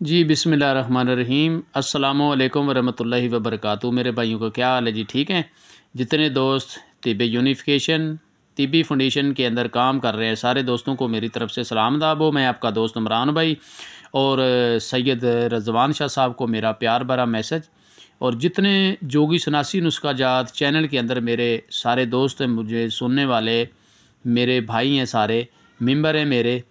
जी बिस्मिल्लाहिर्रहमानिर्रहीम अस्सलामु अलैकुम वरहमतुल्लाहि वबरकातुहू। मेरे भाइयों का क्या हाल है जी? ठीक हैं। जितने दोस्त तिब्बे यूनिफिकेशन तिब्बी फाउंडेशन के अंदर काम कर रहे हैं सारे दोस्तों को मेरी तरफ़ से सलाम दाबो। मैं आपका दोस्त इमरान भाई और सैयद रज़वान शाह साहब को मेरा प्यार भरा मैसेज। और जितने जोगी शनासी नुस्खा जात चैनल के अंदर मेरे सारे दोस्त हैं, मुझे सुनने वाले मेरे भाई हैं, सारे मेंबर हैं मेरे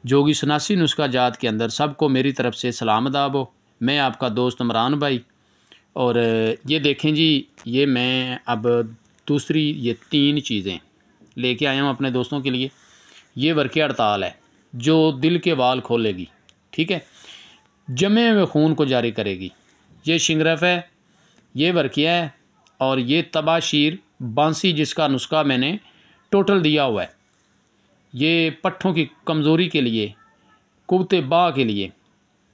जोगी शनासी नुस्खा जात के अंदर, सबको मेरी तरफ़ से सलाम दाबो। मैं आपका दोस्त इमरान भाई। और ये देखें जी, ये मैं अब दूसरी ये 3 चीज़ें लेके आया हूँ अपने दोस्तों के लिए। ये वर्क़ हड़ताल है जो दिल के वाल खोलेगी, ठीक है, जमे हुए खून को जारी करेगी। ये शिंगरफ है, ये वर्क़िया है और ये तबाशीर बांसी जिसका नुस्खा मैंने टोटल दिया हुआ है। ये पट्ठों की कमज़ोरी के लिए, कुव्वते बा के लिए,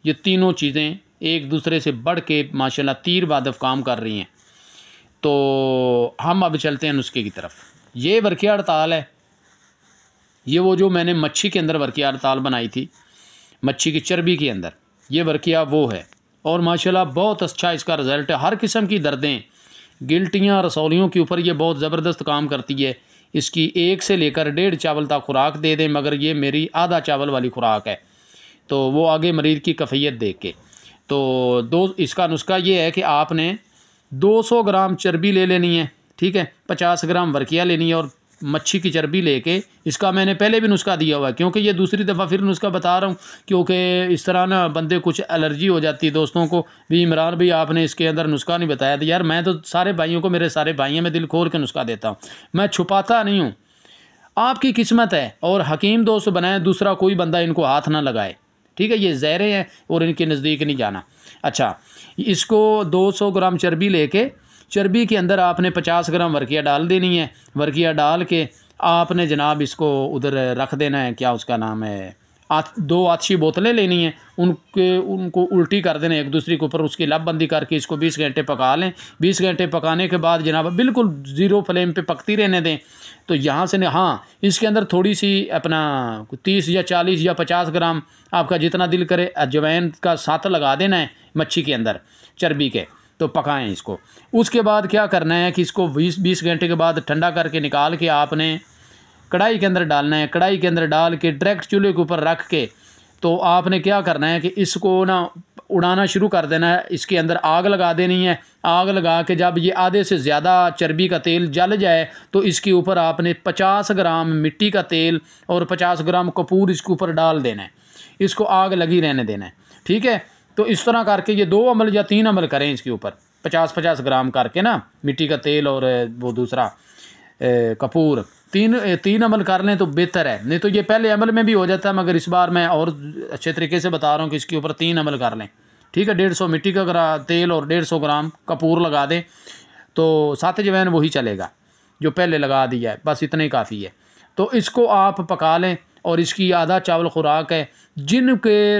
ये तीनों चीज़ें एक दूसरे से बढ़ के माशाल्लाह तीर बादफ काम कर रही हैं। तो हम अब चलते हैं नुस्खे की तरफ। ये वर्क़ हड़ताल है, ये वो जो मैंने मच्छी के अंदर वर्क़ हड़ताल बनाई थी, मच्छी की चर्बी के अंदर, ये वर्क़िया वो है। और माशाल्लाह बहुत अच्छा इसका रिज़ल्ट है। हर किस्म की दर्दें, गिल्टियाँ, रसौलियों के ऊपर ये बहुत ज़बरदस्त काम करती है। इसकी 1 से लेकर 1.5 चावल तक खुराक दे दें, मगर ये मेरी आधा चावल वाली खुराक है, तो वो आगे मरीज़ की कैफ़ियत देख के। तो इसका नुस्खा ये है कि आपने 200 ग्राम चर्बी ले लेनी है, ठीक है, 50 ग्राम वर्क़िया लेनी है और मच्छी की चर्बी लेके, इसका मैंने पहले भी नुस्खा दिया हुआ है, क्योंकि ये दूसरी दफ़ा फिर नुस्खा बता रहा हूँ, क्योंकि इस तरह ना बंदे कुछ एलर्जी हो जाती है दोस्तों को भी। इमरान भाई आपने इसके अंदर नुस्खा नहीं बताया। तो यार मैं तो सारे भाइयों को, मेरे सारे भाई हैं, मैं दिल खोल के नुस्खा देता हूँ, मैं छुपाता नहीं हूँ। आपकी किस्मत है और हकीम दोस्त बनाए, दूसरा कोई बंदा इनको हाथ ना लगाए, ठीक है। ये ज़हरे हैं और इनके नज़दीक नहीं जाना। अच्छा, इसको 200 ग्राम चर्बी लेके, चर्बी के अंदर आपने 50 ग्राम वर्क़िया डाल देनी है। वर्क़िया डाल के आपने जनाब इसको उधर रख देना है, क्या उसका नाम है, 2 आछी बोतलें लेनी हैं, उनको उल्टी कर देना एक दूसरे के ऊपर, उसकी लबबंदी करके इसको 20 घंटे पका लें। 20 घंटे पकाने के बाद जनाब बिल्कुल ज़ीरो फ्लेम पे पकती रहने दें। तो यहाँ से हाँ, इसके अंदर थोड़ी सी अपना 30 या 40 या 50 ग्राम आपका जितना दिल करे अजवाइन का साथ लगा देना है मच्छी के अंदर चर्बी के, तो पकाएं इसको। उसके बाद क्या करना है कि इसको 20 घंटे के बाद ठंडा करके निकाल के आपने कढ़ाई के अंदर डालना है। कढ़ाई के अंदर डाल के डायरेक्ट चूल्हे के ऊपर रख के, तो आपने क्या करना है कि इसको ना उड़ाना शुरू कर देना है। इसके अंदर आग लगा देनी है। आग लगा के जब ये आधे से ज़्यादा चर्बी का तेल जल जाए, तो इसके ऊपर आपने 50 ग्राम मिट्टी का तेल और 50 ग्राम कपूर इसके ऊपर डाल देना है। इसको आग लगी रहने देना है, ठीक है। तो इस तरह करके ये 2 अमल या 3 अमल करें इसके ऊपर, 50-50 ग्राम करके ना, मिट्टी का तेल और वो दूसरा कपूर, 3 अमल कर लें तो बेहतर है। नहीं तो ये पहले अमल में भी हो जाता है, मगर इस बार मैं और अच्छे तरीके से बता रहा हूँ कि इसके ऊपर 3 अमल कर लें, ठीक है। 150 मिट्टी का तेल और 150 ग्राम कपूर लगा दें, तो 7 अजवाइन वही चलेगा जो पहले लगा दिया है, बस इतना ही काफ़ी है। तो इसको आप पका लें और इसकी आधा चावल खुराक है। जिनके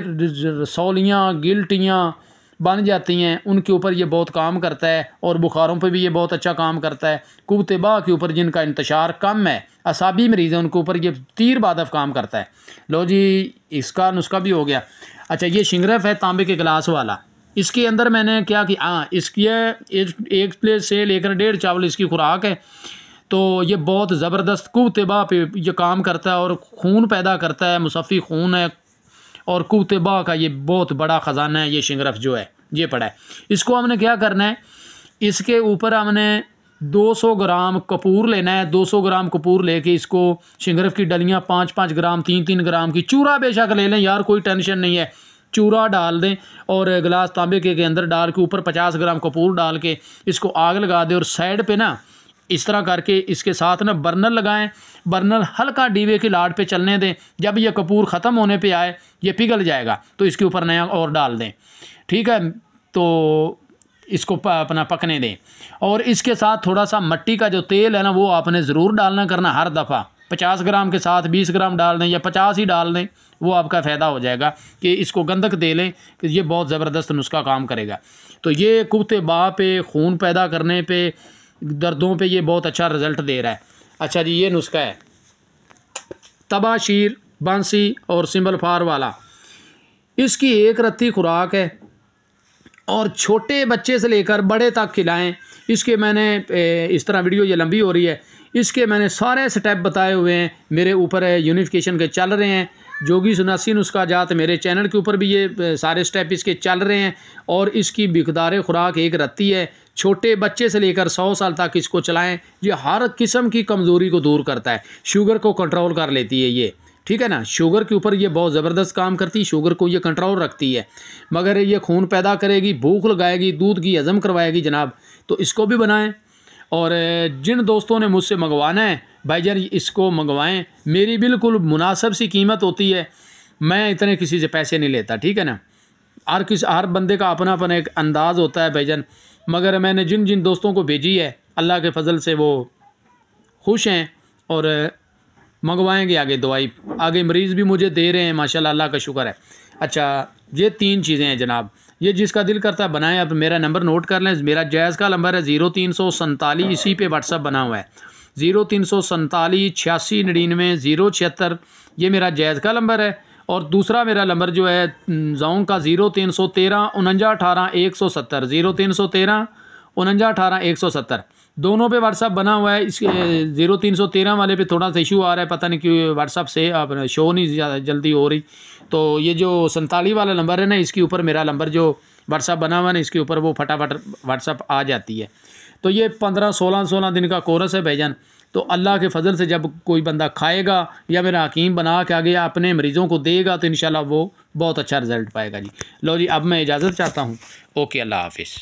रसौलियाँ, गिल्टियाँ बन जाती हैं, उनके ऊपर ये बहुत काम करता है और बुखारों पे भी ये बहुत अच्छा काम करता है। कुव्वते बा के ऊपर जिनका इंतशार कम है, असाबी मरीज़ हैं, उनके ऊपर ये तीर बादफ काम करता है। लो जी, इसका नुस्खा भी हो गया। अच्छा, ये शिंगरफ है तांबे के गिलास वाला। इसके अंदर मैंने क्या कि इसकी 1 प्लेट से लेकर 1.5 चावल इसकी खुराक है। तो ये बहुत ज़बरदस्त कुव्वते बा पे ये काम करता है और खून पैदा करता है, मुसफ़ी खून है और कुव्वते बा का ये बहुत बड़ा ख़जाना है। ये शिंगरफ जो है ये पड़ा है। इसको हमने क्या करना है, इसके ऊपर हमने 200 ग्राम कपूर लेना है। 200 ग्राम कपूर लेके इसको शिंगरफ की डलियाँ 5-5 ग्राम, 3-3 ग्राम की, चूरा बेशक ले लें यार, कोई टेंशन नहीं है, चूरा डाल दें और गिलास तांबे के अंदर डाल के ऊपर 50 ग्राम कपूर डाल के इसको आग लगा दें और साइड पे ना इस तरह करके इसके साथ ना बर्नर लगाएं। बर्नर हल्का डीवे की लाट पे चलने दें। जब ये कपूर ख़त्म होने पे आए, ये पिघल जाएगा, तो इसके ऊपर नया और डाल दें, ठीक है। तो इसको अपना पकने दें और इसके साथ थोड़ा सा मिट्टी का जो तेल है ना, वो आपने ज़रूर डालना करना हर दफ़ा। 50 ग्राम के साथ 20 ग्राम डाल दें या 50 ही डाल दें, वो आपका फ़ायदा हो जाएगा कि इसको गंधक दे लें, कि ये बहुत ज़बरदस्त नुस्खा काम करेगा। तो ये कुव्वते बा पे, खून पैदा करने पे, दर्दों पे ये बहुत अच्छा रिज़ल्ट दे रहा है। अच्छा जी, ये नुस्खा है तबाशीर, बांसी और सिंबल फार वाला। इसकी एक रत्ती खुराक है और छोटे बच्चे से लेकर बड़े तक खिलाएं। इसके मैंने इस तरह वीडियो ये लंबी हो रही है, इसके मैंने सारे स्टेप बताए हुए हैं, मेरे ऊपर यूनिफिकेशन के चल रहे हैं। जोगी सुनासी नुस्खा जात मेरे चैनल के ऊपर भी ये सारे स्टेप इसके चल रहे हैं। और इसकी मिक़दार खुराक एक रत्ती है। छोटे बच्चे से लेकर 100 साल तक इसको चलाएं। ये हर किस्म की कमज़ोरी को दूर करता है, शुगर को कंट्रोल कर लेती है ये, ठीक है ना। शुगर के ऊपर ये बहुत ज़बरदस्त काम करती है, शुगर को ये कंट्रोल रखती है। मगर ये खून पैदा करेगी, भूख लगाएगी, दूध की हज़म करवाएगी जनाब। तो इसको भी बनाएं। और जिन दोस्तों ने मुझसे मंगवाना है भाईजान इसको मंगवाएं, मेरी बिल्कुल मुनासिब सी कीमत होती है, मैं इतने किसी से पैसे नहीं लेता, ठीक है ना। हर बंदे का अपना अपना एक अंदाज़ होता है भाईजान। मगर मैंने जिन जिन दोस्तों को भेजी है अल्लाह के फजल से वो खुश हैं और मंगवाएंगे आगे दवाई। आगे मरीज़ भी मुझे दे रहे हैं माशाल्लाह, अल्लाह का शुक्र है। अच्छा, ये 3 चीज़ें हैं जनाब, ये जिसका दिल करता है बनाएं। अब मेरा नंबर नोट कर लें, मेरा जायज़ का नंबर है 0347, इसी पे व्हाट्सअप बना हुआ है 0347 86 99 076, ये मेरा जायज़ का नंबर है। और दूसरा मेरा नंबर जो है जौन का 0313 49 18 170, 0313 49 18 170, दोनों पे व्हाट्सअप बना हुआ है। इसके 0313 वाले पे थोड़ा सा इशू आ रहा है, पता नहीं क्यों व्हाट्सअप से आप शो नहीं ज़्यादा जल्दी हो रही। तो ये जो 47 वाला नंबर है ना, इसके ऊपर मेरा नंबर जो व्हाट्सअप बना हुआ है ना, इसके ऊपर वो फटाफट व्हाट्सअप आ जाती है। तो ये 15-16 दिन का कोर्स है भाईजान। तो अल्लाह के फजल से जब कोई बंदा खाएगा या मेरा हकीम बना के आगे अपने मरीज़ों को देगा तो इंशाल्लाह वो बहुत अच्छा रिज़ल्ट पाएगा जी। लो जी, अब मैं इजाज़त चाहता हूँ। ओके, अल्लाह हाफिज़।